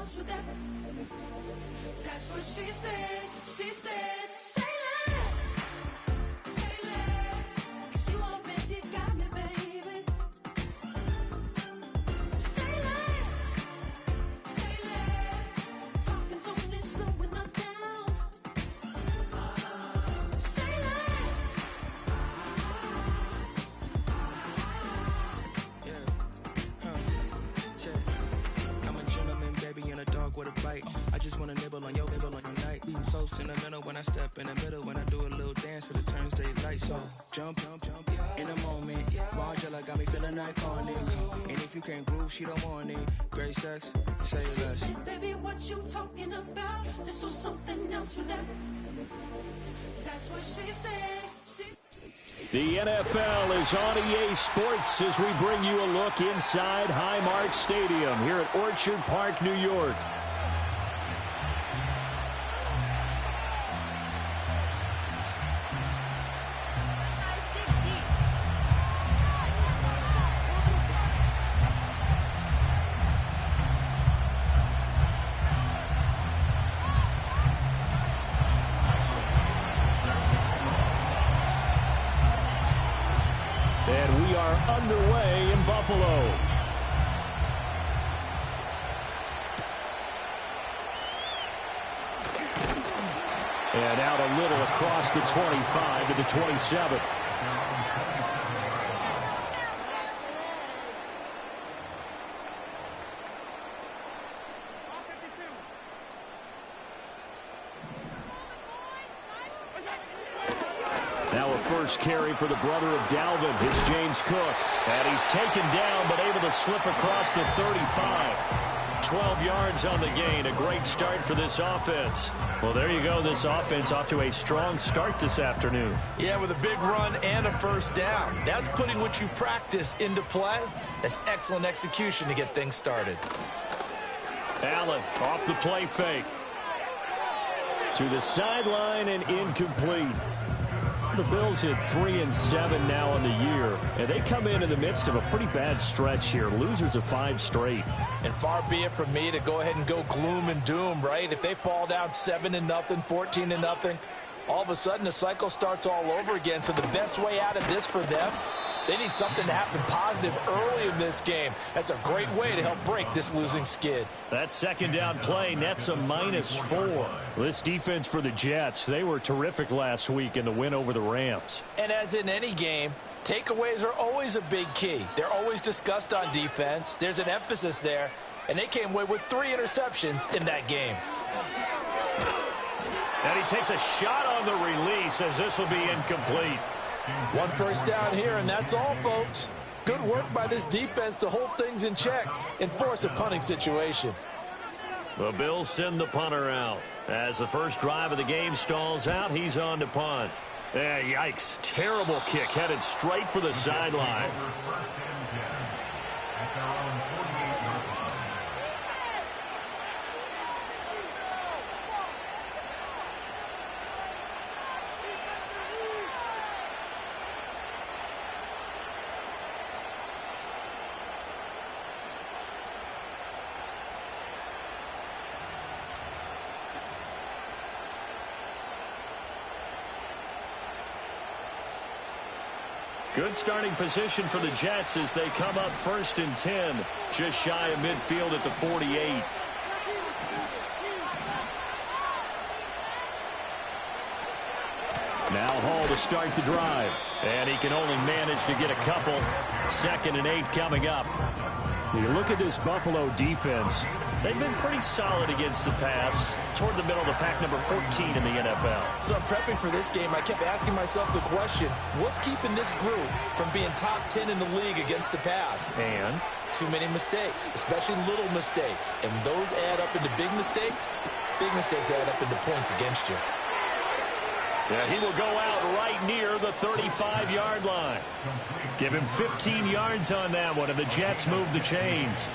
else with that. That's what she said. She said, say less. Say less. 'Cause you already got me, baby. Say less. Say less. Talking's only slowing us down. Say less. I'm a gentleman, baby, and a dog with a bite. I just wanna nibble on your night. So sentimental when I step in the middle. When I do a little dance, it turns daylight. So jump in the moment. Margella got me feeling iconic. And if you can't groove, she don't want it. Great sex, say less. Baby, what you talking about? This was something else with that. That's what she said. The NFL is on EA Sports as we bring you a look inside Highmark Stadium here at Orchard Park, New York. And we are underway in Buffalo. And out a little across the 25 to the 27. Now a first carry for the brother of Dalvin. It's James Cook. And he's taken down but able to slip across the 35. 12 yards on the gain. A great start for this offense. Well, there you go. This offense off to a strong start this afternoon. Yeah, with a big run and a first down. That's putting what you practice into play. That's excellent execution to get things started. Allen off the play fake. To the sideline and incomplete. The Bills hit 3-7 now on the year, and they come in the midst of a pretty bad stretch here. Losers of 5 straight. And far be it from me to go ahead and go gloom and doom, right? If they fall down 7-0, 14-0, all of a sudden the cycle starts all over again. So the best way out of this for them, they need something to happen positive early in this game. That's a great way to help break this losing skid. That second down play nets a -4. This defense for the Jets, they were terrific last week in the win over the Rams. And as in any game, takeaways are always a big key. They're always discussed on defense. There's an emphasis there, and they came away with 3 interceptions in that game. And he takes a shot on the release as this will be incomplete. 1 first down here, and that's all, folks. Good work by this defense to hold things in check and force a punting situation. The Bills send the punter out. As the first drive of the game stalls out, he's on to punt. Yikes. Terrible kick headed straight for the sidelines. Good starting position for the Jets as they come up 1st and 10. Just shy of midfield at the 48. Now Hall to start the drive. And he can only manage to get a couple. 2nd and 8 coming up. You look at this Buffalo defense. They've been pretty solid against the pass. Toward the middle of the pack, number 14 in the NFL. So I'm prepping for this game. I kept asking myself the question, what's keeping this group from being top 10 in the league against the pass? And? Too many mistakes, especially little mistakes. And those add up into big mistakes. Big mistakes add up into points against you. Yeah, he will go out right near the 35-yard line. Give him 15 yards on that one, and the Jets move the chains.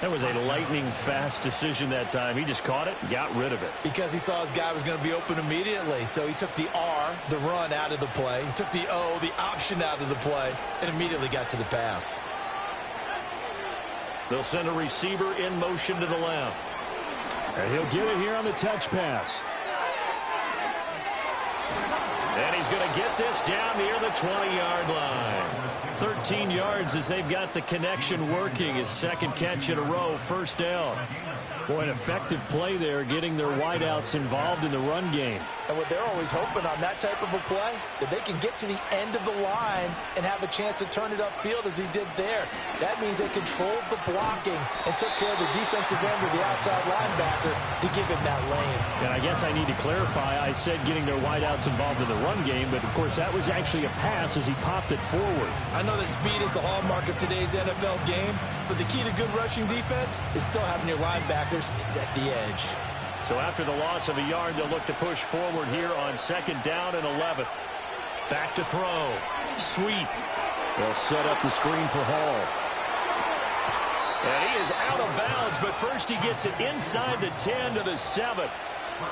That was a lightning-fast decision that time. He just caught it and got rid of it. Because he saw his guy was going to be open immediately. So he took the R, the run, out of the play. He took the O, the option, out of the play, and immediately got to the pass. They'll send a receiver in motion to the left. And he'll get it here on the touch pass. And he's going to get this down near the 20-yard line. 13 yards as they've got the connection working. His second catch in a row, first down. Boy, an effective play there, getting their wideouts involved in the run game. And what they're always hoping on that type of a play, that they can get to the end of the line and have a chance to turn it upfield as he did there. That means they controlled the blocking and took care of the defensive end of the outside linebacker to give him that lane. And I guess I need to clarify, I said getting their wideouts involved in the run game, but of course that was actually a pass as he popped it forward. I know that speed is the hallmark of today's NFL game, but the key to good rushing defense is still having your linebackers set the edge. So after the loss of a yard, they'll look to push forward here on 2nd down and 11. Back to throw. Sweep. They'll set up the screen for Hall. And he is out of bounds, but first he gets it inside the 10 to the 7.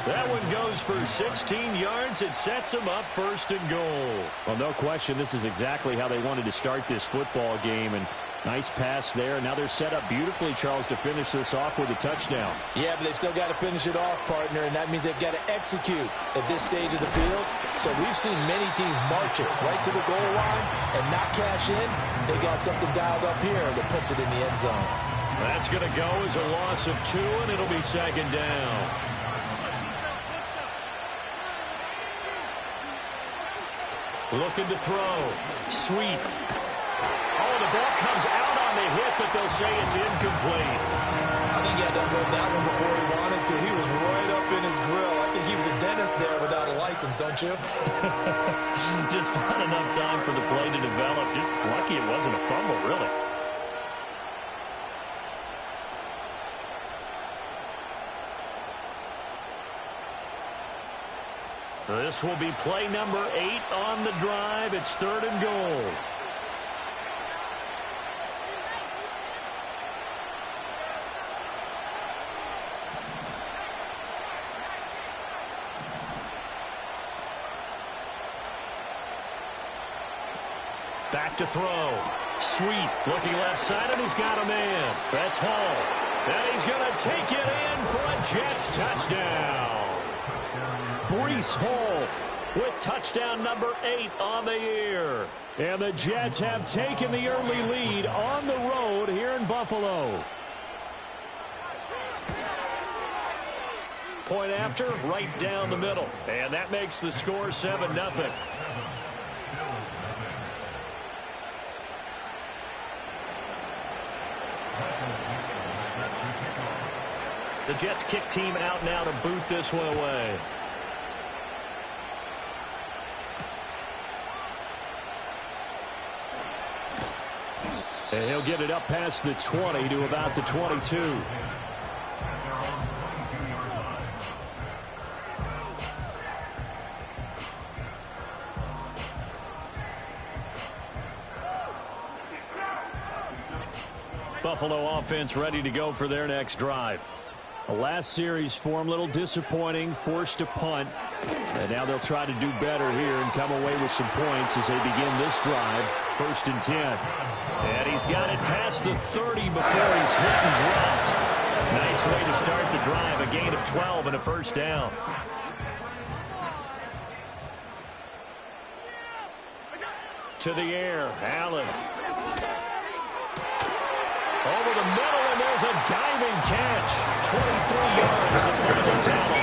That one goes for 16 yards. It sets him up 1st and goal. Well, no question, this is exactly how they wanted to start this football game. And nice pass there. Now they're set up beautifully, Charles, to finish this off with a touchdown. Yeah, but they've still got to finish it off, partner, and that means they've got to execute at this stage of the field. So we've seen many teams march it right to the goal line and not cash in. They got something dialed up here that puts it in the end zone. That's going to go as a loss of 2, and it'll be 2nd down. Looking to throw. Sweep. Oh, the ball comes out on the hit, but they'll say it's incomplete. I think he had to unload that one before he wanted to. He was right up in his grill. I think he was a dentist there without a license, don't you? Just not enough time for the play to develop. Just lucky it wasn't a fumble, really. This will be play number 8 on the drive. It's 3rd and goal. Back to throw. Sweep. Looking left side, and he's got a man. That's Hall. And he's going to take it in for a Jets touchdown. Breece Hall with touchdown number 8 on the year. And the Jets have taken the early lead on the road here in Buffalo. Point after, right down the middle. And that makes the score 7-0. The Jets kick team out now to boot this one away. And he'll get it up past the 20 to about the 22. Buffalo offense ready to go for their next drive. The last series for them, a little disappointing, forced a punt. And now they'll try to do better here and come away with some points as they begin this drive. 1st and 10. And he's got it past the 30 before he's hit and dropped. Nice way to start the drive. A gain of 12 and a 1st down. To the air, Allen. Over the middle, and there's a diving catch. 23 yards, the final tally.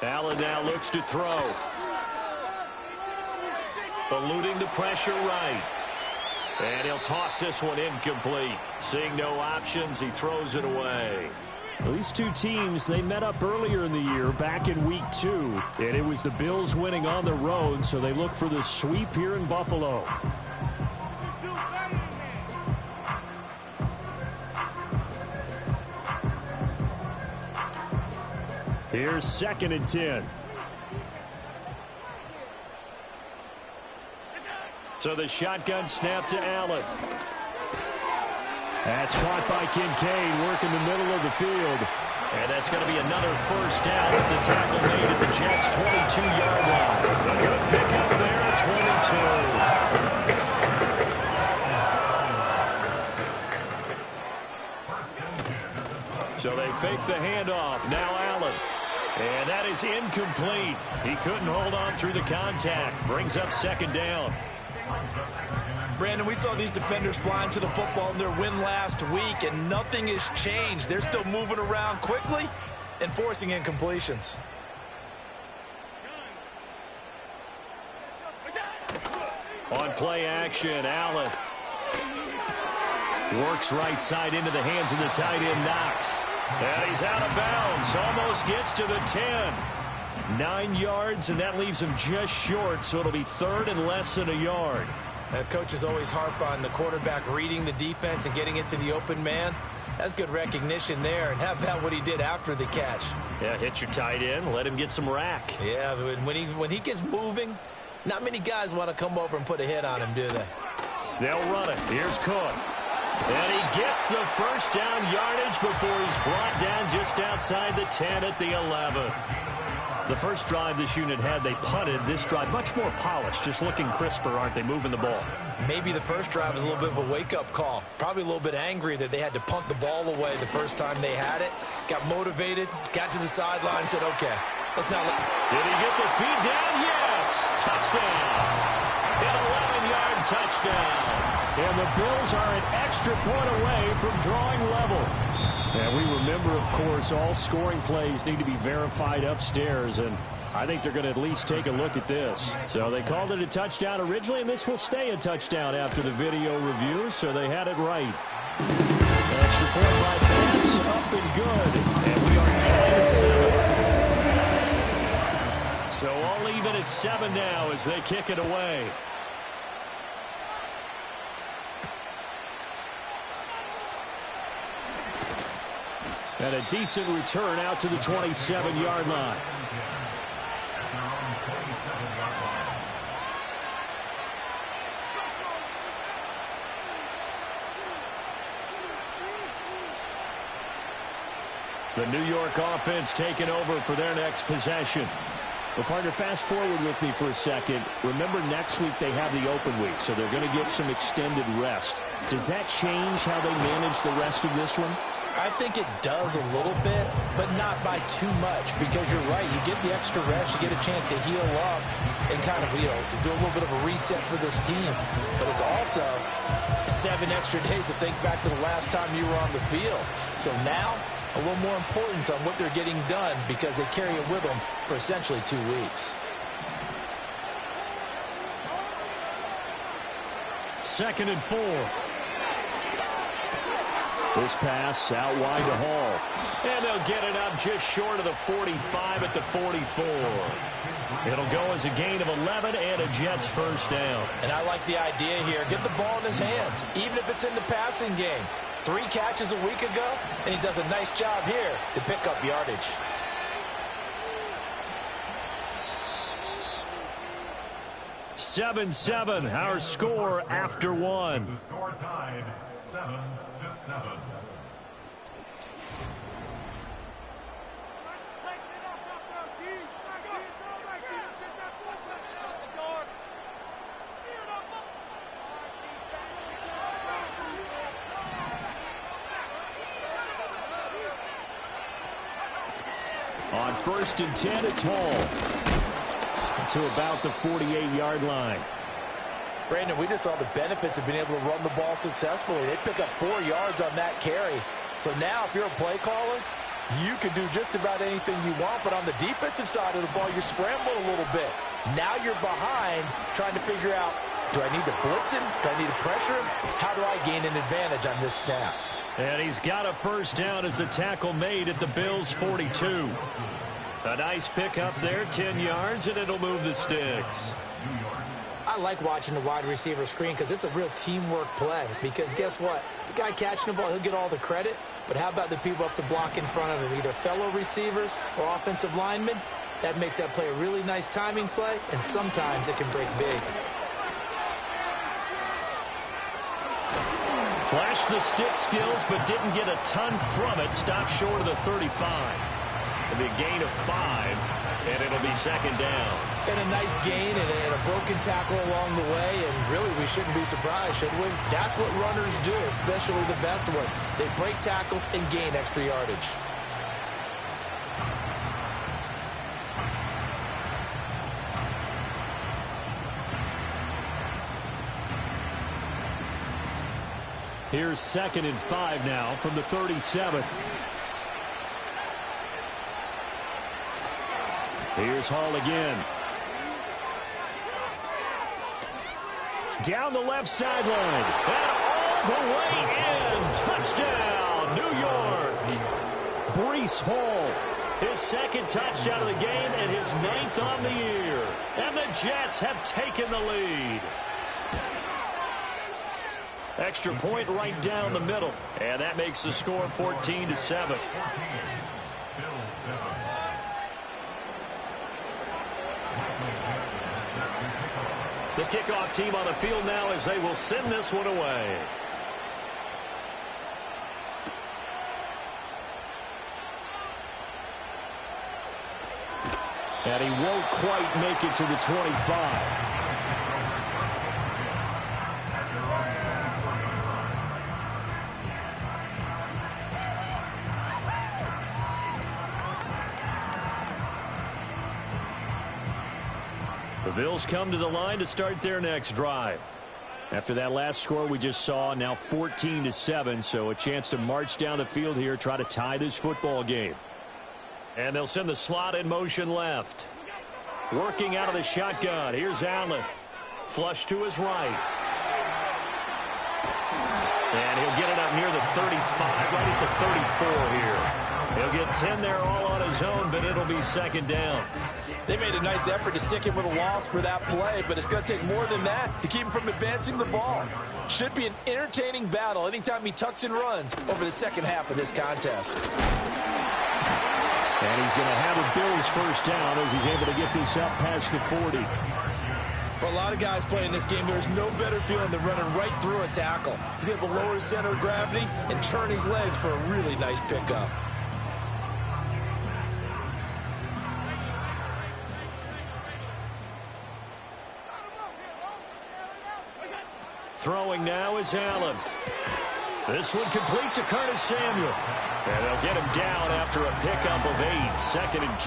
Allen now looks to throw. Eluding the pressure right. And he'll toss this one incomplete. Seeing no options, he throws it away. These two teams, they met up earlier in the year, back in week 2. And it was the Bills winning on the road, so they look for the sweep here in Buffalo. Here's 2nd and 10. So the shotgun snap to Allen. That's caught by Kincaid, working the middle of the field. And that's going to be another first down as the tackle made at the Jets' 22-yard line. A good pickup there, 22. So they fake the handoff. Now Allen. And that is incomplete. He couldn't hold on through the contact. Brings up second down. Brandon, we saw these defenders flying to the football in their win last week, and nothing has changed. They're still moving around quickly and forcing incompletions. On play action, Allen works right side into the hands of the tight end, Knox. And he's out of bounds, almost gets to the 10. 9 yards, and that leaves him just short, so it'll be third and less than a yard. Coaches always harp on the quarterback reading the defense and getting it to the open man. That's good recognition there. And how about what he did after the catch? Yeah, hit your tight end, let him get some rack. Yeah, but when he gets moving, not many guys want to come over and put a hit on him, do they? They'll run it. Here's Cook. And he gets the first down yardage before he's brought down just outside the 10 at the 11. The first drive this unit had, they punted. This drive, much more polished, just looking crisper, aren't they, moving the ball? Maybe the first drive was a little bit of a wake-up call. Probably a little bit angry that they had to punt the ball away the first time they had it. Got motivated, got to the sideline, said, okay, let's not let... Did he get the feed down? Yes! Touchdown! An 11-yard touchdown. And the Bills are an extra point away from drawing level. And we remember, of course, all scoring plays need to be verified upstairs, and I think they're going to at least take a look at this. So they called it a touchdown originally, and this will stay a touchdown after the video review, so they had it right. Extra point by Bass, up and good. And we are tied at 7. So all even at 7 now as they kick it away. And a decent return out to the 27-yard line. The New York offense taking over for their next possession. Well, partner, fast forward with me for a second. Remember, next week they have the open week, so they're going to get some extended rest. Does that change how they manage the rest of this one? I think it does a little bit, but not by too much, because you're right. You get the extra rest, you get a chance to heal up and kind of, do a little bit of a reset for this team. But it's also 7 extra days to think back to the last time you were on the field. So now, a little more importance on what they're getting done because they carry it with them for essentially 2 weeks. Second and 4. This pass out wide to Hall. And they'll get it up just short of the 45 at the 44. It'll go as a gain of 11 and a Jets first down. And I like the idea here. Get the ball in his hands, even if it's in the passing game. 3 catches a week ago, and he does a nice job here to pick up yardage. Seven, our score after 1. The score tied 7-7. On 1st and 10, it's Hall to about the 48-yard line. Brandon, we just saw the benefits of being able to run the ball successfully. They pick up 4 yards on that carry. So now if you're a play caller, you can do just about anything you want. But on the defensive side of the ball, you're scrambling a little bit. Now you're behind trying to figure out, do I need to blitz him? Do I need to pressure him? How do I gain an advantage on this snap? And he's got a first down as the tackle made at the Bills' 42. A nice pick up there, 10 yards, and it'll move the sticks. I like watching the wide receiver screen because it's a real teamwork play. Because guess what? The guy catching the ball, he'll get all the credit. But how about the people up to block in front of him, either fellow receivers or offensive linemen? That makes that play a really nice timing play, and sometimes it can break big. Flashed the stick skills, but didn't get a ton from it. Stopped short of the 35. It'll be a gain of 5, and it'll be second down. And a nice gain and a broken tackle along the way, and really we shouldn't be surprised, should we? That's what runners do, especially the best ones. They break tackles and gain extra yardage. Here's 2nd and 5 now from the 37. Here's Hall again. Down the left sideline. And all the way in. Touchdown, New York. Breece Hall. His 2nd touchdown of the game and his 9th on the year. And the Jets have taken the lead. Extra point right down the middle. And that makes the score 14-7. The kickoff team on the field now as they will send this one away. And he won't quite make it to the 25. The Bills come to the line to start their next drive. After that last score we just saw, now 14-7, so a chance to march down the field here, try to tie this football game. And they'll send the slot in motion left. Working out of the shotgun. Here's Allen. Flush to his right. And he'll get it up near the 35, right at the 34 here. He'll get 10 there all on his own, but it'll be second down. They made a nice effort to stick him with a loss for that play, but it's going to take more than that to keep him from advancing the ball. Should be an entertaining battle anytime he tucks and runs over the second half of this contest. And he's going to have a Bills first down as he's able to get this up past the 40. For a lot of guys playing this game, there's no better feeling than running right through a tackle. He's able to lower his center of gravity and turn his legs for a really nice pickup. Throwing now is Allen. This one complete to Curtis Samuel. And they'll get him down after a pickup of 8. 2nd and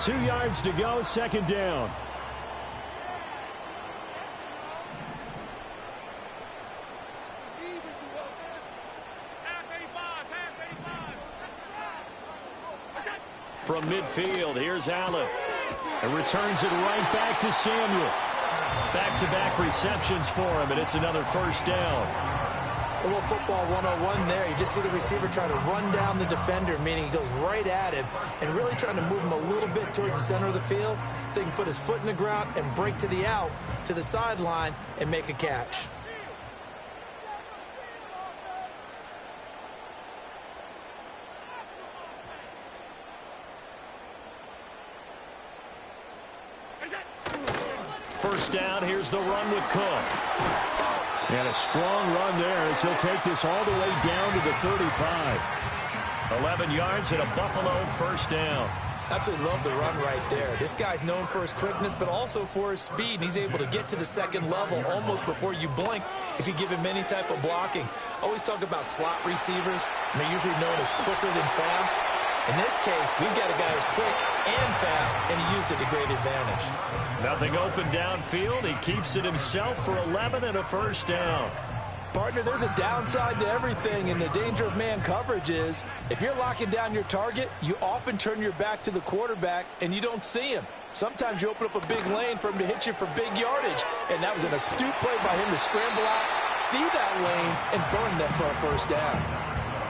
2. 2 yards to go, second down. From midfield, here's Allen. And returns it right back to Samuel. Back-to-back receptions for him, and it's another first down. A little football 101 there. You just see the receiver trying to run down the defender, meaning he goes right at him and really trying to move him a little bit towards the center of the field so he can put his foot in the ground and break to the out, to the sideline, and make a catch. First down, here's the run with Cook. And a strong run there as he'll take this all the way down to the 35. 11 yards and a Buffalo first down. Absolutely love the run right there. This guy's known for his quickness, but also for his speed. And he's able to get to the second level almost before you blink if you give him any type of blocking. Always talk about slot receivers, and they're usually known as quicker than fast. In this case, we've got a guy who's quick and fast, and he used it to great advantage. Nothing open downfield. He keeps it himself for 11 and a first down. Partner, there's a downside to everything, and the danger of man coverage is if you're locking down your target, you often turn your back to the quarterback, and you don't see him. Sometimes you open up a big lane for him to hit you for big yardage, and that was an astute play by him to scramble out, see that lane, and burn them for a first down.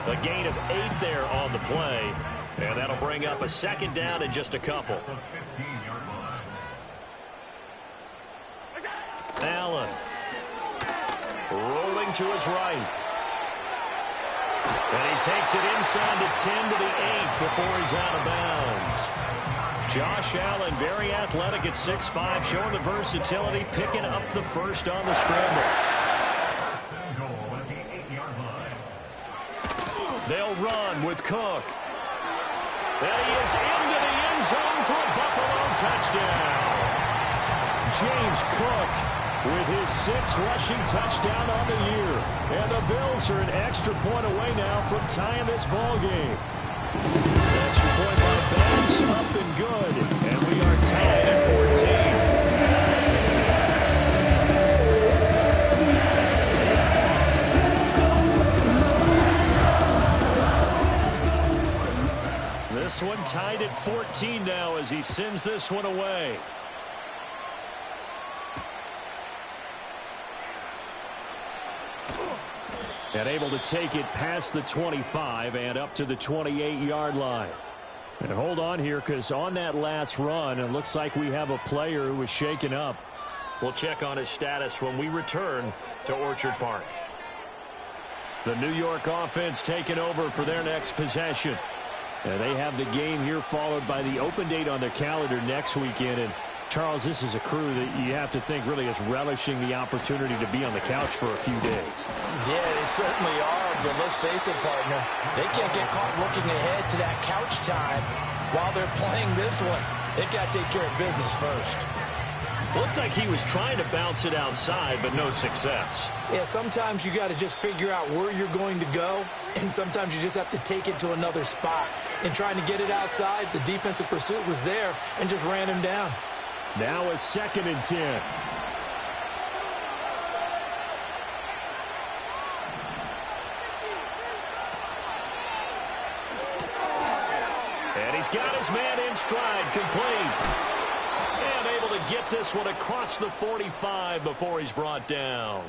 A gain of 8 there on the play, and that'll bring up a second down in just a couple. Allen. Rolling to his right. And he takes it inside the 10 to the 8 before he's out of bounds. Josh Allen, very athletic at 6'5", showing the versatility, picking up the first on the scramble. Goal at the 8-yard line. They'll run with Cook. And he is into the end zone for a Buffalo touchdown. James Cook with his 6th rushing touchdown on the year. And the Bills are an extra point away now from tying this ball game. Extra point by Bass, up and good. And we are tied at 14. This one tied at 14 now as he sends this one away. And able to take it past the 25 and up to the 28-yard line. And hold on here, because on that last run, it looks like we have a player who was shaken up. We'll check on his status when we return to Orchard Park. The New York offense taking over for their next possession. And they have the game here followed by the open date on their calendar next weekend. And Charles, this is a crew that you have to think really is relishing the opportunity to be on the couch for a few days. Yeah, they certainly are, but let's face it, partner. They can't get caught looking ahead to that couch time while they're playing this one. They've got to take care of business first. Looked like he was trying to bounce it outside, but no success. Yeah, sometimes you got to just figure out where you're going to go, and sometimes you just have to take it to another spot. And trying to get it outside, the defensive pursuit was there and just ran him down. Now a 2nd and 10. And he's got his man in stride, complete. And able to get this one across the 45 before he's brought down.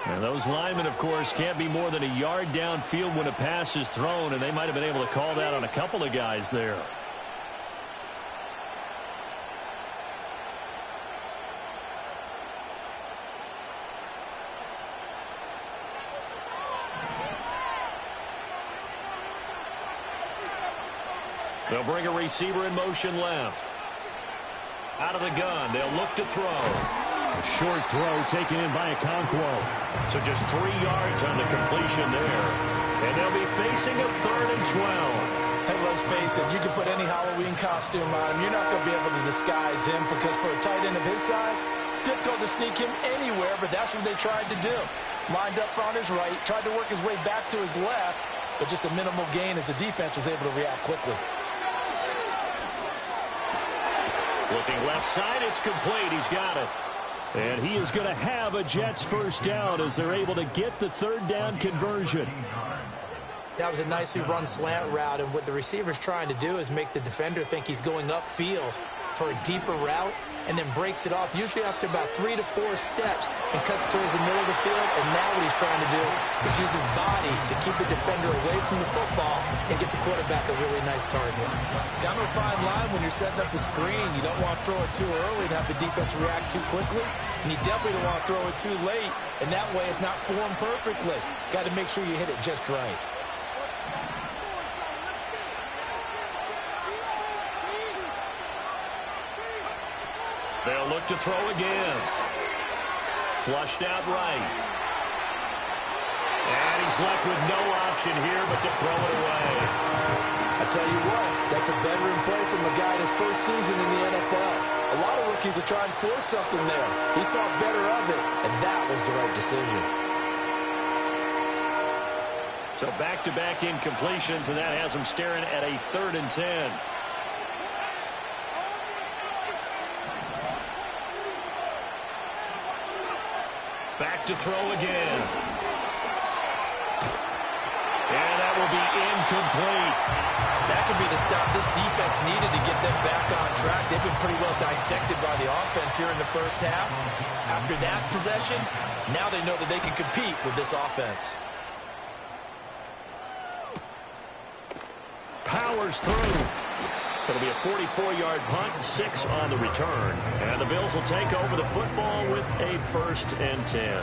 And those linemen, of course, can't be more than a yard downfield when a pass is thrown, and they might have been able to call that on a couple of guys there. They'll bring a receiver in motion left. Out of the gun, they'll look to throw. A short throw taken in by Okonkwo. So just 3 yards on the completion there. And they'll be facing a 3rd and 12. Hey, let's face it, you can put any Halloween costume on him. You're not going to be able to disguise him because for a tight end of his size, difficult to sneak him anywhere, but that's what they tried to do. Lined up on his right, tried to work his way back to his left, but just a minimal gain as the defense was able to react quickly. Looking left side, it's complete. He's got it. And he is going to have a Jets first down as they're able to get the 3rd down conversion. That was a nicely run slant route, and what the receiver's trying to do is make the defender think he's going upfield for a deeper route and then breaks it off, usually after about 3 to 4 steps, and cuts towards the middle of the field. And now what he's trying to do is use his body to keep the defender away from the football and get the quarterback a really nice target. Down to a fine line when you're setting up the screen. You don't want to throw it too early to have the defense react too quickly, and you definitely don't want to throw it too late, and that way it's not formed perfectly. Got to make sure you hit it just right. They'll look to throw again. Flushed out right. And he's left with no option here but to throw it away. I tell you what, that's a veteran play from a guy in his first season in the NFL. A lot of rookies are trying to force something there. He thought better of it, and that was the right decision. So back-to-back incompletions, and that has him staring at a 3rd and 10. Back to throw again. And that will be incomplete. That could be the stop this defense needed to get them back on track. They've been pretty well dissected by the offense here in the first half. After that possession, now they know that they can compete with this offense. Powers through. It'll be a 44-yard punt, 6 on the return. And the Bills will take over the football with a 1st and 10.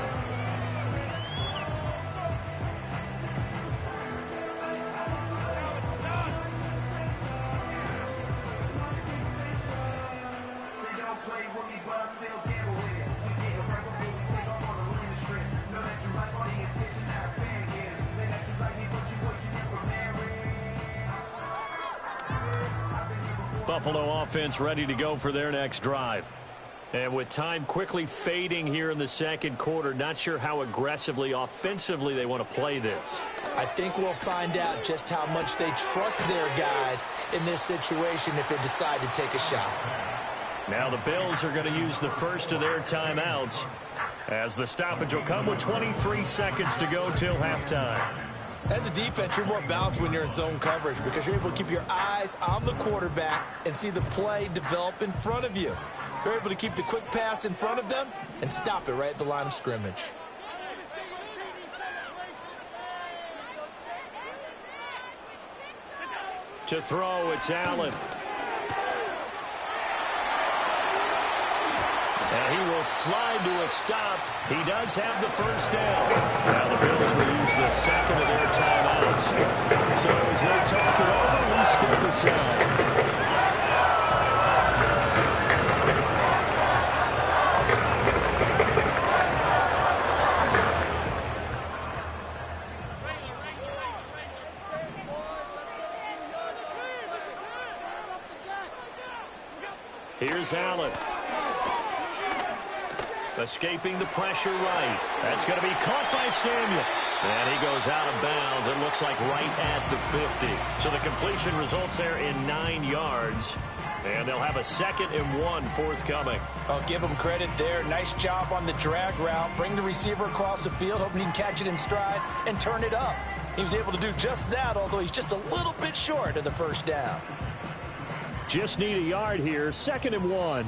Buffalo offense ready to go for their next drive. And with time quickly fading here in the second quarter, not sure how aggressively, offensively they want to play this. I think we'll find out just how much they trust their guys in this situation if they decide to take a shot. Now the Bills are going to use the first of their timeouts as the stoppage will come with 23 seconds to go till halftime. As a defense, you're more balanced when you're in zone coverage because you're able to keep your eyes on the quarterback and see the play develop in front of you. You're able to keep the quick pass in front of them and stop it right at the line of scrimmage. To throw, it's Allen. And he will slide to a stop. He does have the first down. Now the Bills will use the second of their timeouts. So as they talk it over, we step aside. Here's Allen. Escaping the pressure right. That's going to be caught by Samuel. And he goes out of bounds. It looks like right at the 50. So the completion results there in 9 yards. And they'll have a 2nd and 1 forthcoming. I'll give him credit there. Nice job on the drag route. Bring the receiver across the field, hoping he can catch it in stride and turn it up. He was able to do just that, although he's just a little bit short of the first down. Just need a yard here. 2nd and 1.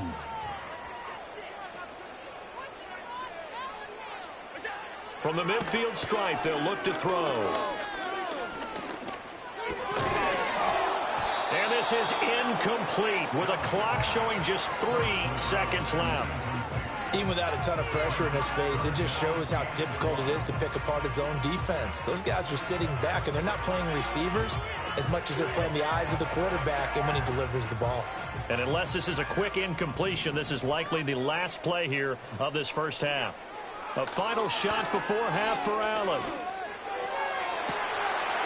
From the midfield stripe, they'll look to throw. And this is incomplete with a clock showing just 3 seconds left. Even without a ton of pressure in his face, it just shows how difficult it is to pick apart his own defense. Those guys are sitting back, and they're not playing receivers as much as they're playing the eyes of the quarterback and when he delivers the ball. And unless this is a quick incompletion, this is likely the last play here of this first half. A final shot before half for Allen.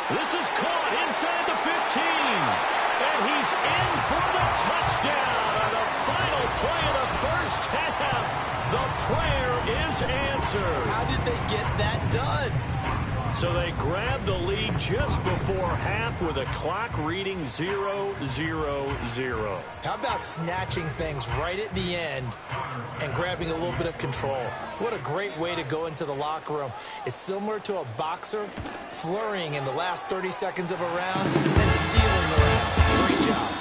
This is caught inside the 15. And he's in for the touchdown on the final play of the first half. The prayer is answered. How did they get that done? So they grabbed the lead just before half with a clock reading 0-0-0. How about snatching things right at the end and grabbing a little bit of control? What a great way to go into the locker room. It's similar to a boxer flurrying in the last 30 seconds of a round and stealing the round. Great job.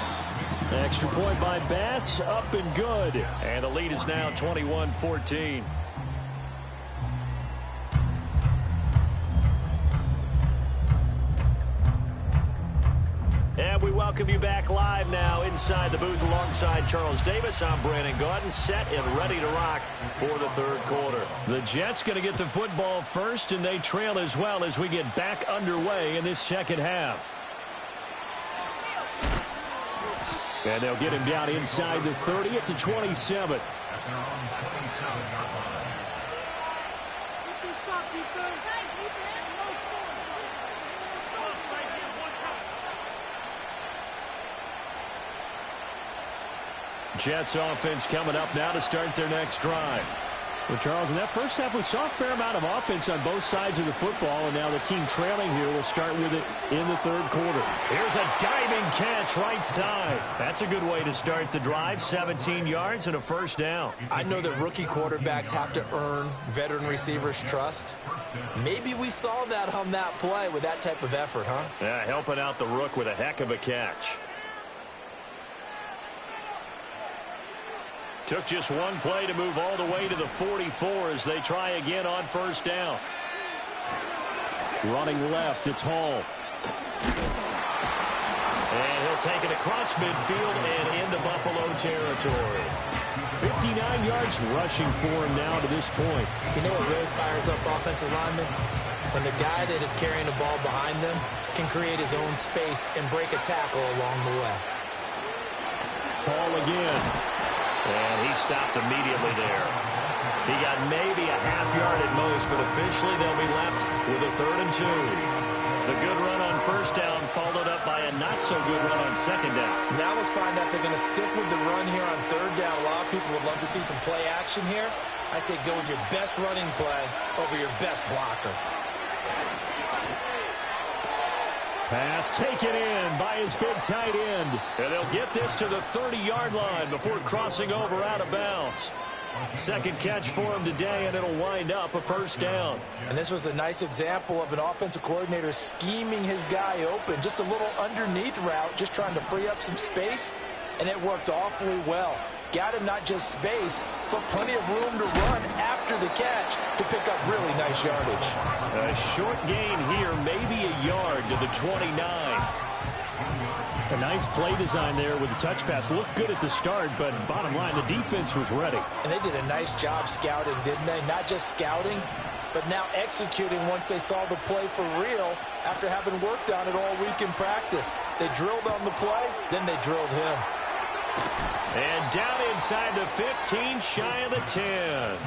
Extra point by Bass, up and good. And the lead is now 21-14. And we welcome you back live now inside the booth alongside Charles Davis. I'm Brandon Gaudin, set and ready to rock for the third quarter. The Jets going to get the football first, and they trail as well as we get back underway in this second half. And they'll get him down inside the 30 at the 27. Jets offense coming up now to start their next drive. Well, Charles, in that first half, we saw a fair amount of offense on both sides of the football, and now the team trailing here will start with it in the third quarter. Here's a diving catch right side. That's a good way to start the drive. 17 yards and a first down. I know that rookie quarterbacks have to earn veteran receivers' trust. Maybe we saw that on that play with that type of effort, huh? Yeah, helping out the rook with a heck of a catch. Took just one play to move all the way to the 44 as they try again on first down. Running left, it's Hall. And he'll take it across midfield and into Buffalo territory. 59 yards rushing for him now to this point. You know what really fires up offensive linemen? When the guy that is carrying the ball behind them can create his own space and break a tackle along the way. Hall again. And he stopped immediately there. He got maybe a half yard at most, but officially they'll be left with a 3rd and 2. The good run on first down followed up by a not-so-good run on second down. Now let's find out if they're going to stick with the run here on 3rd down. A lot of people would love to see some play action here. I say go with your best running play over your best blocker. Pass taken in by his big tight end. And they'll get this to the 30-yard line before crossing over out of bounds. Second catch for him today, and it'll wind up a 1st down. And this was a nice example of an offensive coordinator scheming his guy open. Just a little underneath route, just trying to free up some space, and it worked awfully well. Got him not just space, but plenty of room to run after the catch to pick up really nice yardage. A short gain here, maybe a yard to the 29. A nice play design there with the touch pass. Looked good at the start, but bottom line, the defense was ready. And they did a nice job scouting, didn't they? Not just scouting, but now executing once they saw the play for real after having worked on it all week in practice. They drilled on the play, then they drilled him. And down inside the 15, shy of the 10.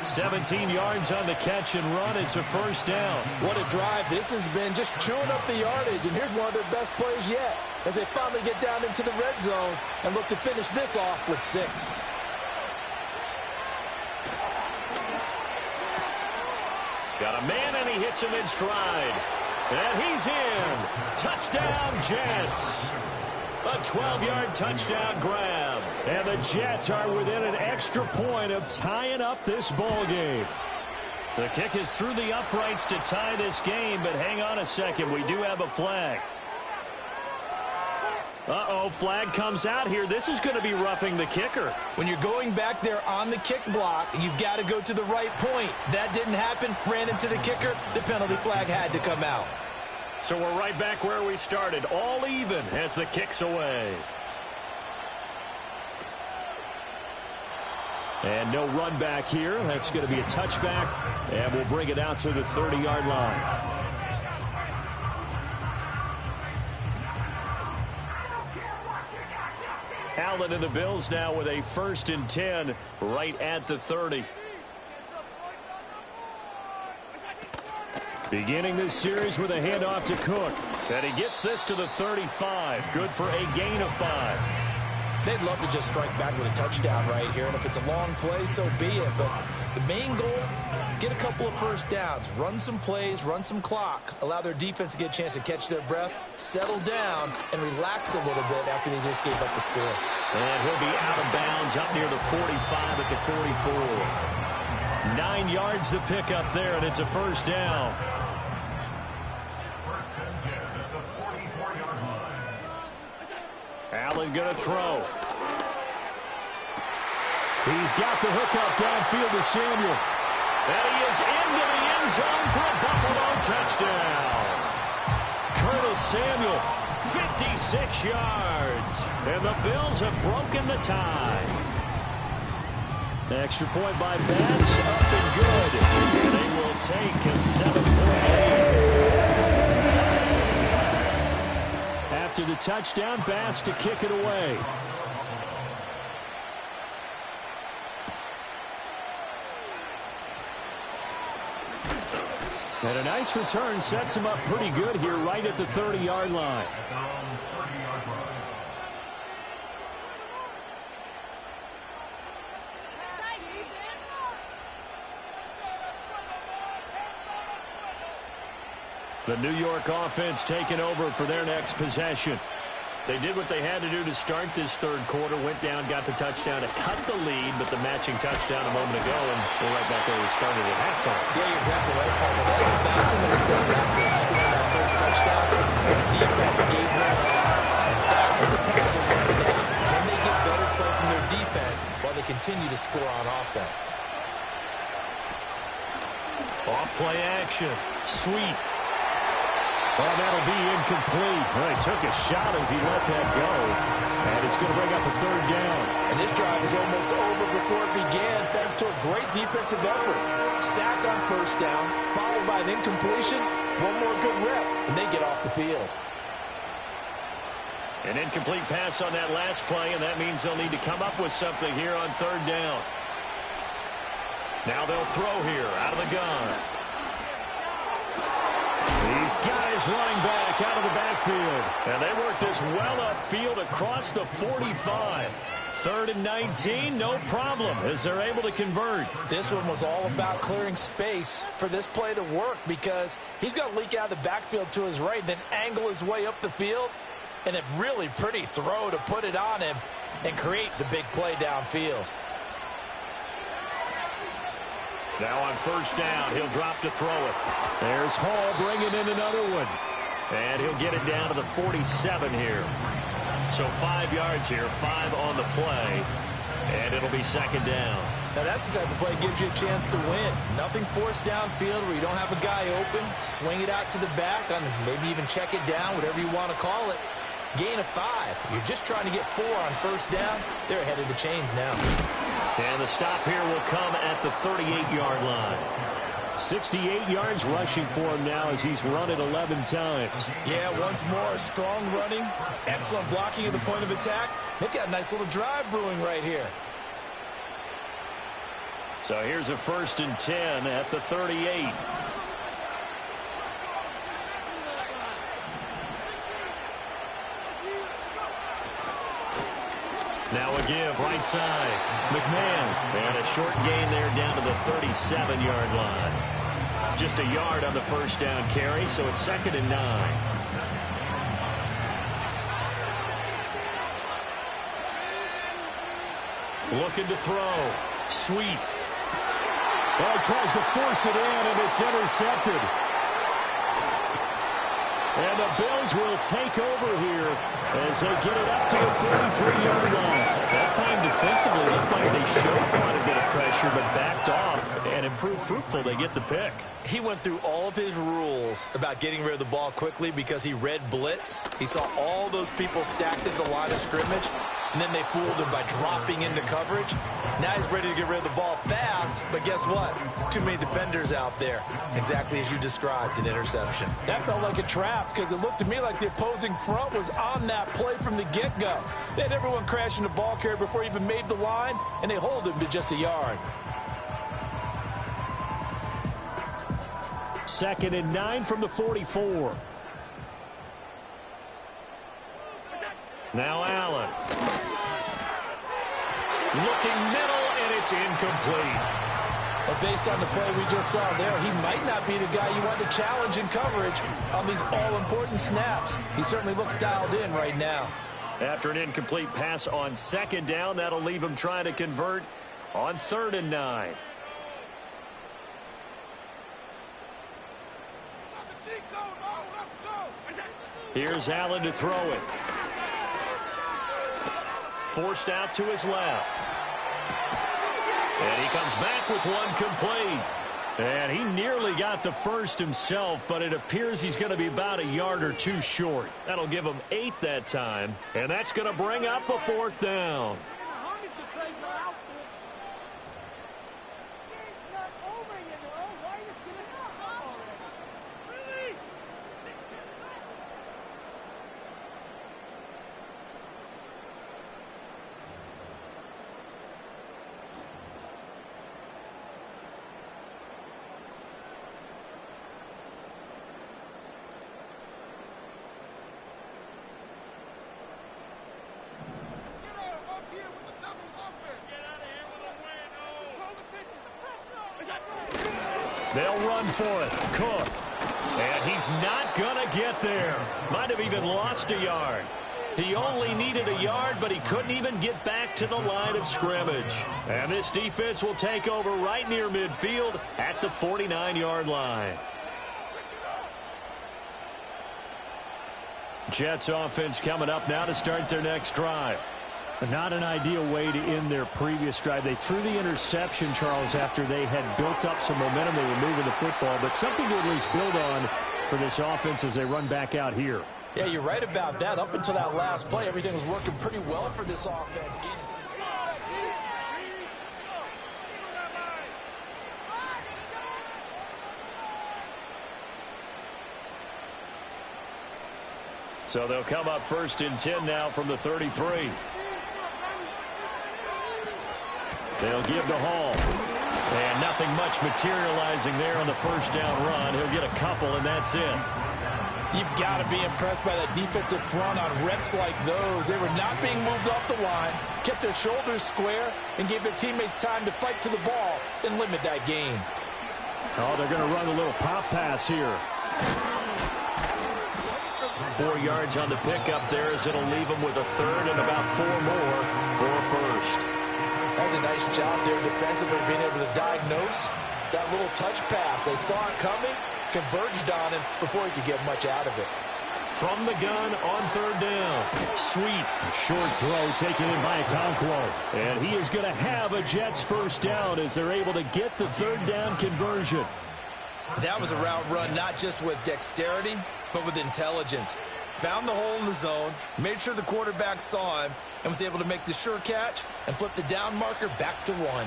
17 yards on the catch and run. It's a 1st down. What a drive this has been, just chewing up the yardage. And here's one of their best plays yet as they finally get down into the red zone and look to finish this off with 6. Got a man, and he hits him in stride. And he's in. Touchdown, Jets. A 12-yard touchdown grab. And the Jets are within an extra point of tying up this ball game. The kick is through the uprights to tie this game, but hang on a second. We do have a flag. Uh-oh, flag comes out here. This is going to be roughing the kicker. When you're going back there on the kick block, you've got to go to the right point. That didn't happen. Ran into the kicker. The penalty flag had to come out. So we're right back where we started, all even as the kick's away. And no run back here. That's going to be a touchback, and we'll bring it out to the 30-yard line. Allen and the Bills now with a 1st and 10 right at the 30. Beginning this series with a handoff to Cook. And he gets this to the 35. Good for a gain of 5. They'd love to just strike back with a touchdown right here. And if it's a long play, so be it. But the main goal, get a couple of 1st downs. Run some plays, run some clock. Allow their defense to get a chance to catch their breath, settle down, and relax a little bit after they just gave up the score. And he'll be out of bounds up near the 45 at the 44. 9 yards to pick up there, and it's a 1st down. Allen going to throw. He's got the hookup downfield to Samuel. And he is into the end zone for a Buffalo touchdown. Curtis Samuel, 56 yards. And the Bills have broken the tie. Extra point by Bass, up and good. And they will take a 7-point lead. After the touchdown, Bass to kick it away. And a nice return sets him up pretty good here right at the 30-yard line. The New York offense taking over for their next possession. They did what they had to do to start this 3rd quarter. Went down, got the touchdown to cut the lead, but the matching touchdown a moment ago, and we're right back where we started at halftime. Yeah, you're exactly right, Paul. They were bouncing their step after scoring that first touchdown, but the defense gave one up. And that's the problem right now. Can they get better play from their defense while they continue to score on offense? Off play action. Sweet. Oh, that'll be incomplete. Well, he took a shot as he let that go. And it's going to bring up a 3rd down. And this drive is almost over before it began thanks to a great defensive effort. Sack on 1st down, followed by an incompletion. One more good rep, and they get off the field. An incomplete pass on that last play, and that means they'll need to come up with something here on 3rd down. Now they'll throw here out of the gun. These guys running back out of the backfield. And they work this well upfield across the 45. 3rd and 19, no problem, as they're able to convert. This one was all about clearing space for this play to work, because he's got to leak out of the backfield to his right, then angle his way up the field, and a really pretty throw to put it on him and create the big play downfield. Now on 1st down, he'll drop to throw it. There's Hall bringing in another one. And he'll get it down to the 47 here. So 5 yards here, 5 on the play, and it'll be 2nd down. Now that's the type of play that gives you a chance to win. Nothing forced downfield where you don't have a guy open. Swing it out to the back, and maybe even check it down, whatever you want to call it. Gain of 5. You're just trying to get 4 on 1st down. They're ahead of the chains now. And the stop here will come at the 38-yard line. 68 yards rushing for him now as he's run it 11 times. Yeah, once more, strong running, excellent blocking at the point of attack. They've got a nice little drive brewing right here. So here's a 1st and 10 at the 38. Now a give right side. McMahon. And a short gain there down to the 37-yard line. Just a yard on the 1st down carry, so it's 2nd and 9. Looking to throw. Sweep. Well, he tries to force it in, and it's intercepted. And the Bills will take over here as they get it up to the 43-yard line. That time defensively looked like they showed quite a bit of pressure but backed off and improved fruitful. They get the pick. He went through all of his rules about getting rid of the ball quickly because he read blitz. He saw all those people stacked at the line of scrimmage, and then they fooled him by dropping into coverage. Now he's ready to get rid of the ball fast, but guess what? Too many defenders out there. Exactly as you described, an interception. That felt like a trap because it looked to me like the opposing front was on that play from the get-go. They had everyone crashing the ball carrier before he even made the line, and they hold him to just a yard. 2nd and 9 from the 44. Now Allen. Looking middle, and it's incomplete. But based on the play we just saw there, he might not be the guy you want to challenge in coverage on these all-important snaps. He certainly looks dialed in right now. After an incomplete pass on 2nd down, that'll leave him trying to convert on 3rd and 9. Here's Allen to throw it. Forced out to his left. And he comes back with one complete. And he nearly got the first himself, but it appears he's going to be about a yard or 2 short. That'll give him 8 that time, and that's going to bring up a 4th down. They'll run for it. Cook. And he's not going to get there. Might have even lost a yard. He only needed a yard, but he couldn't even get back to the line of scrimmage. And this defense will take over right near midfield at the 49-yard line. Jets offense coming up now to start their next drive. Not an ideal way to end their previous drive. They threw the interception, Charles, after they had built up some momentum. They were moving the football, but something to at least build on for this offense as they run back out here. Yeah, you're right about that. Up until that last play, everything was working pretty well for this offense. So they'll come up 1st and 10 now from the 33. They'll give to Hall. And nothing much materializing there on the first down run. He'll get a couple, and that's it. You've got to be impressed by that defensive front on reps like those. They were not being moved off the line, kept their shoulders square, and gave their teammates time to fight to the ball and limit that gain. Oh, they're going to run a little pop pass here. 4 yards on the pickup there as it'll leave them with a third and about 4 more for a first. That's a nice job there defensively, being able to diagnose that little touch pass. They saw it coming, converged on him before he could get much out of it. From the gun on third down. Sweet. Short throw taken in by Okonkwo. And he is going to have a Jets first down as they're able to get the third down conversion. That was a route run not just with dexterity, but with intelligence. Found the hole in the zone, made sure the quarterback saw him, and was able to make the sure catch and flip the down marker back to 1.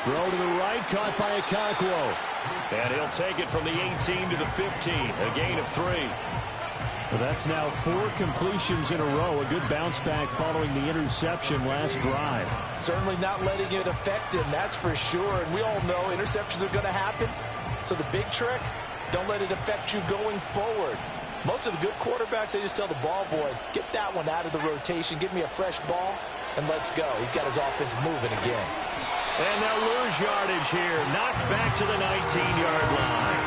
Throw to the right, caught by Okonkwo. And he'll take it from the 18 to the 15, a gain of 3. Well, that's now 4 completions in a row, a good bounce back following the interception last drive. Certainly not letting it affect him, that's for sure. And we all know interceptions are going to happen. So the big trick, don't let it affect you going forward. Most of the good quarterbacks, they just tell the ball boy, get that one out of the rotation, give me a fresh ball, and let's go. He's got his offense moving again. And they'll lose yardage here. Knocked back to the 19-yard line.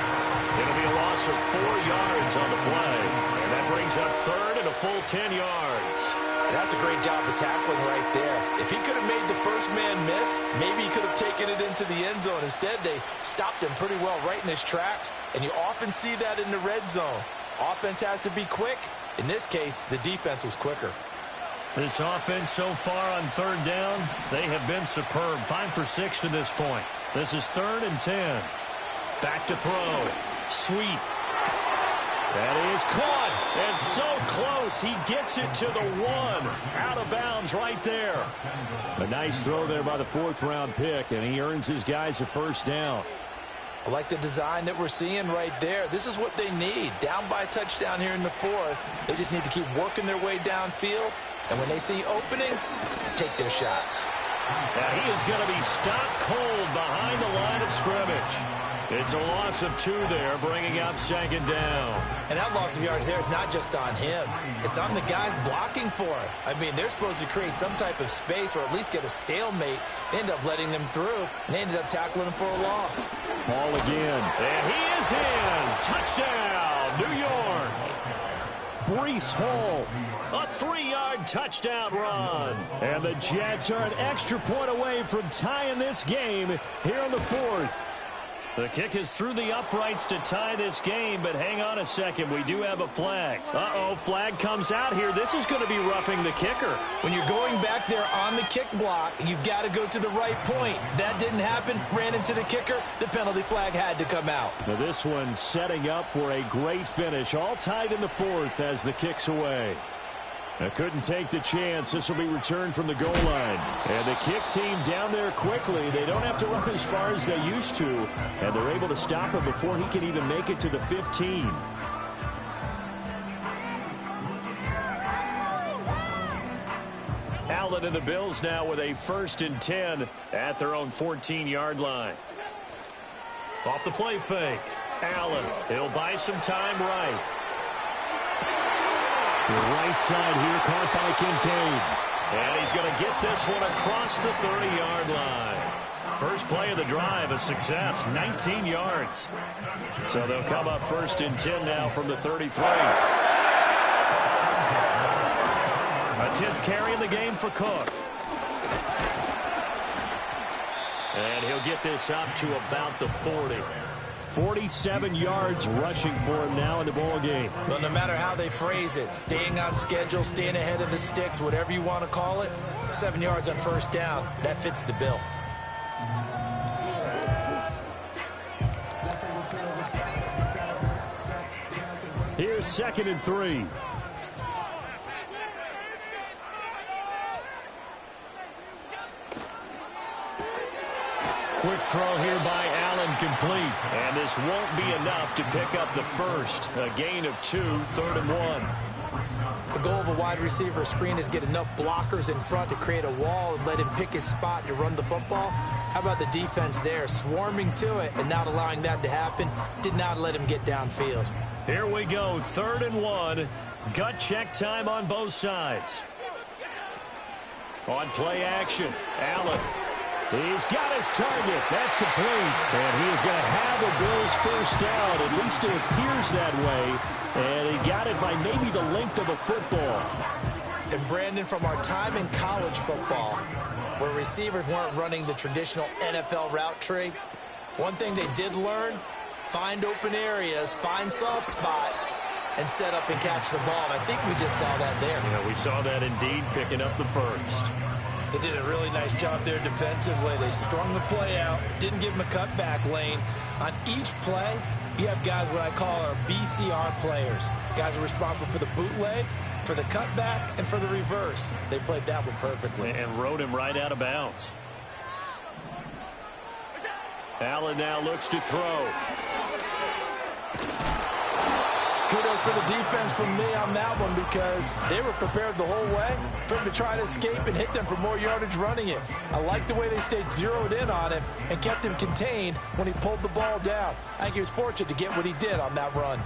It'll be a loss of 4 yards on the play. And that brings up third and a full 10 yards. That's a great job of tackling right there. If he could have made the first man miss, maybe he could have taken it into the end zone. Instead, they stopped him pretty well right in his tracks. And you often see that in the red zone. Offense has to be quick. In this case, the defense was quicker. This offense so far on third down, they have been superb. 5 for 6 to this point. This is 3rd and 10. Back to throw. Sweet. That is caught. And so close. He gets it to the 1. Out of bounds right there. A nice throw there by the 4th-round pick, and he earns his guys a first down. I like the design that we're seeing right there. This is what they need. Down by a touchdown here in the 4th. They just need to keep working their way downfield. And when they see openings, take their shots. Now he is going to be stopped cold behind the line of scrimmage. It's a loss of 2 there, bringing up 2nd down. And that loss of yards there is not just on him. It's on the guys blocking for him. I mean, they're supposed to create some type of space or at least get a stalemate. They end up letting them through, and they ended up tackling him for a loss. Ball again. And he is in. Touchdown, New York. Breece Hall, a 3-yard touchdown run. And the Jets are an extra point away from tying this game here in the 4th. The kick is through the uprights to tie this game, but hang on a second. We do have a flag. Uh-oh, flag comes out here. This is going to be roughing the kicker. When you're going back there on the kick block, you've got to go to the right point. That didn't happen. Ran into the kicker. The penalty flag had to come out. Now this one setting up for a great finish. All tied in the 4th as the kick's away. Now couldn't take the chance. This will be returned from the goal line. And the kick team down there quickly. They don't have to run as far as they used to. And they're able to stop him before he can even make it to the 15. Allen and the Bills now with a 1st and 10 at their own 14-yard line. Off the play fake. Allen, he'll buy some time right. The right side here caught by Kincaid. And he's going to get this one across the 30-yard line. First play of the drive, a success, 19 yards. So they'll come up 1st and 10 now from the 33. A 10th carry in the game for Cook. And he'll get this up to about the 40. 47 yards rushing for him now in the ball game. Well, no matter how they phrase it, staying on schedule, staying ahead of the sticks, whatever you want to call it, 7 yards on 1st down, that fits the bill. Here's 2nd and 3. Quick throw here by Allen, complete. And this won't be enough to pick up the first. A gain of 2, 3rd and 1. The goal of a wide receiver screen is get enough blockers in front to create a wall and let him pick his spot to run the football. How about the defense there, swarming to it and not allowing that to happen? Did not let him get downfield. Here we go, 3rd and 1. Gut check time on both sides. On play action, Allen. He's got his target. That's complete. And he is going to have the Bills first down. At least it appears that way. And he got it by maybe the length of a football. And Brandon, from our time in college football, where receivers weren't running the traditional NFL route tree, one thing they did learn, find open areas, find soft spots, and set up and catch the ball. And I think we just saw that there. Yeah, we saw that indeed, picking up the first. They did a really nice job there defensively. They strung the play out, didn't give him a cutback lane. On each play, you have guys what I call our BCR players. Guys are responsible for the bootleg, for the cutback, and for the reverse. They played that one perfectly. And rode him right out of bounds. Allen now looks to throw. Kudos for the defense from me on that one because they were prepared the whole way for him to try to escape and hit them for more yardage running it. I like the way they stayed zeroed in on him and kept him contained when he pulled the ball down. I think he was fortunate to get what he did on that run.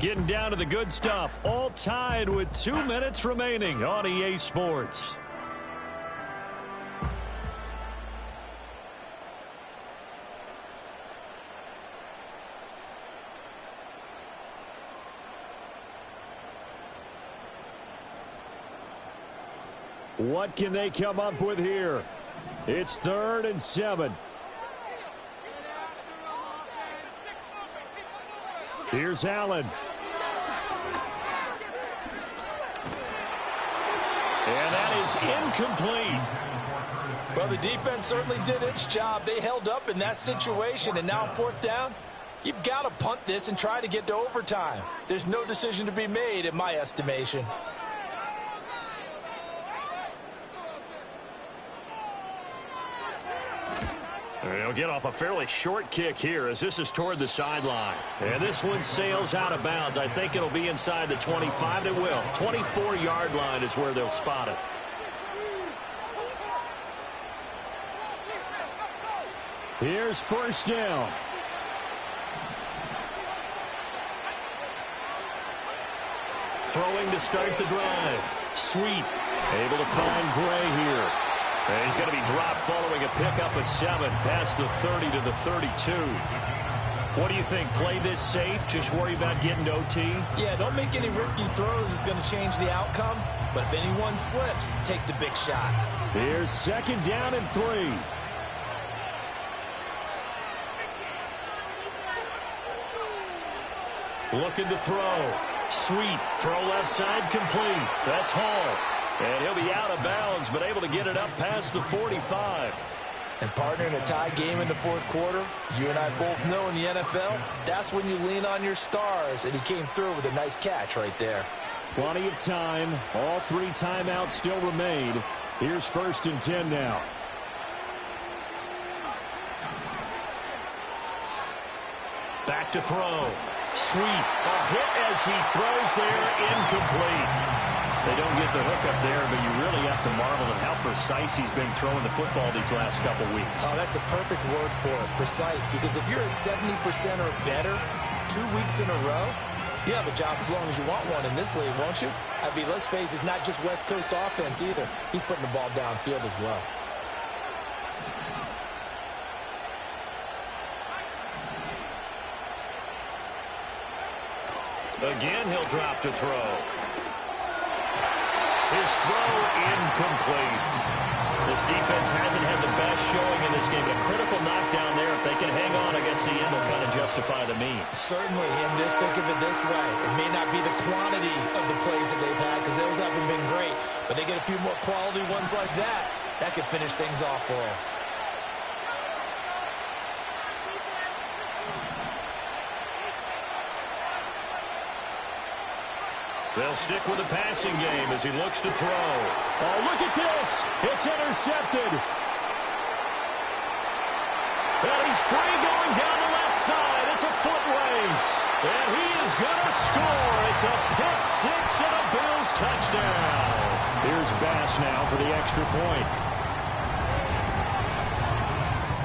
Getting down to the good stuff. All tied with 2 minutes remaining on EA Sports. What can they come up with here? It's 3rd and 7. Here's Allen. And that is incomplete. Well, the defense certainly did its job. They held up in that situation, and now on 4th down, you've got to punt this and try to get to overtime. There's no decision to be made in my estimation. They'll get off a fairly short kick here as this is toward the sideline. And this one sails out of bounds. I think it'll be inside the 25. It will. 24-yard line is where they'll spot it. Here's 1st down. Throwing to start the drive. Sweet. Able to find Gray here. And he's going to be dropped following a pickup of 7 past the 30 to the 32. What do you think? Play this safe? Just worry about getting to OT? Yeah, don't make any risky throws. It's going to change the outcome. But if anyone slips, take the big shot. Here's 2nd down and 3. Looking to throw. Sweet. Throw left side complete. That's Hall. And he'll be out of bounds, but able to get it up past the 45. And partner, in a tie game in the 4th quarter, you and I both know in the NFL, that's when you lean on your stars. And he came through with a nice catch right there. Plenty of time. All 3 timeouts still remain. Here's 1st and 10 now. Back to throw. Sweet. A hit as he throws there. Incomplete. They don't get the hook up there, but you really have to marvel at how precise he's been throwing the football these last couple weeks. Oh, that's the perfect word for it, precise. Because if you're at 70% or better 2 weeks in a row, you have a job as long as you want one in this league, won't you? I mean, let's face it, it's not just West Coast offense either. He's putting the ball downfield as well. Again, he'll drop to throw. His throw incomplete. This defense hasn't had the best showing in this game, but a critical knockdown there. If they can hang on, I guess the end will kind of justify the means. Certainly, and just think of it this way. It may not be the quantity of the plays that they've had because those haven't been great, but they get a few more quality ones like that. That could finish things off for them. They'll stick with the passing game as he looks to throw. Oh, look at this. It's intercepted. And he's He's free going down the left side. It's a foot race. And he is going to score. It's a pick six and a Bills touchdown. Here's Bass now for the extra point.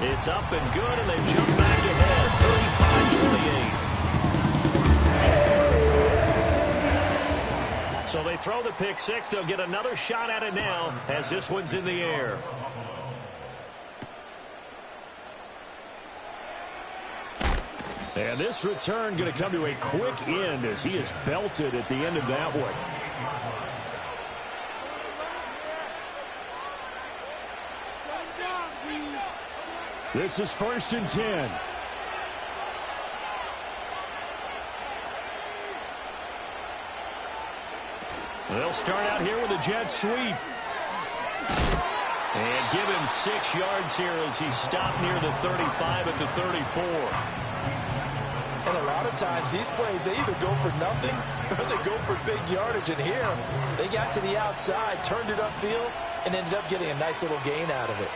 It's up and good, and they jump back ahead, 35-28. So they throw the pick six. They'll get another shot at it now as this one's in the air. And this return going to come to a quick end as he is belted at the end of that one. This is 1st and 10. They'll start out here with a jet sweep. And give him 6 yards here as he stopped near the 35 at the 34. And a lot of times these plays, they either go for nothing or they go for big yardage. And here, they got to the outside, turned it upfield, and ended up getting a nice little gain out of it.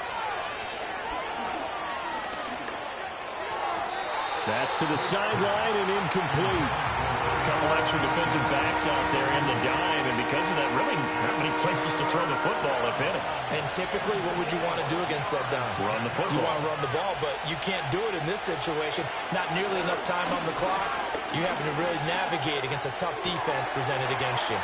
That's to the sideline and incomplete. A couple extra defensive backs out there in the dime, and because of that, really not many places to throw the football, if any. And typically, what would you want to do against that dime? Run the football. You want to run the ball, but you can't do it in this situation. Not nearly enough time on the clock. You have to really navigate against a tough defense presented against you.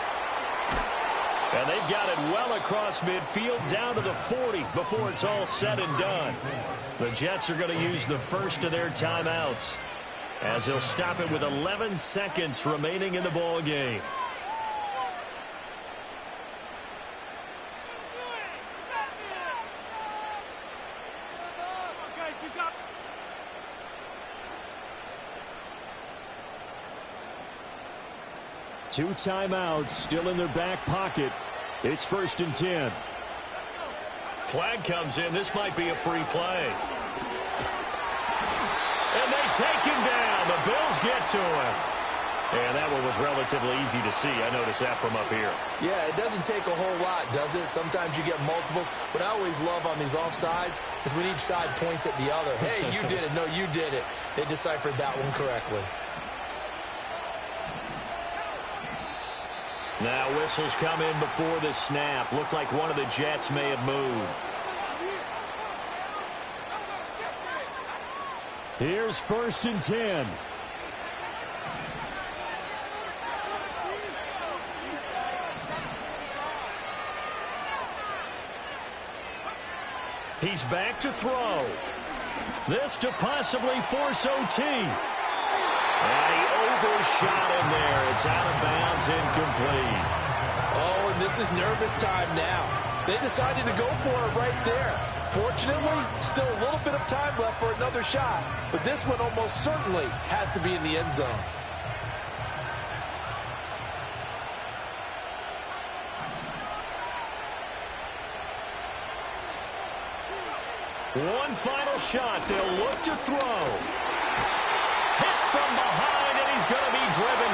And they've got it well across midfield, down to the 40 before it's all said and done. The Jets are going to use the first of their timeouts as they'll stop it with 11 seconds remaining in the ball game. Two timeouts still in their back pocket. It's 1st and 10. Flag comes in. This might be a free play. And they take him down. The Bills get to him. And that one was relatively easy to see. I noticed that from up here. Yeah, it doesn't take a whole lot, does it? Sometimes you get multiples. What I always love on these offsides is when each side points at the other. Hey, you did it. No, you did it. They deciphered that one correctly. Now whistles come in before the snap. Looked like one of the Jets may have moved. Here's 1st and 10. He's back to throw. This to possibly force OT. And he overshot him there. It's out of bounds, incomplete. Oh, and this is nervous time now. They decided to go for it right there. Fortunately, still a little bit of time left for another shot. But this one almost certainly has to be in the end zone. One final shot. They'll look to throw. Hit from behind, and he's going to be driven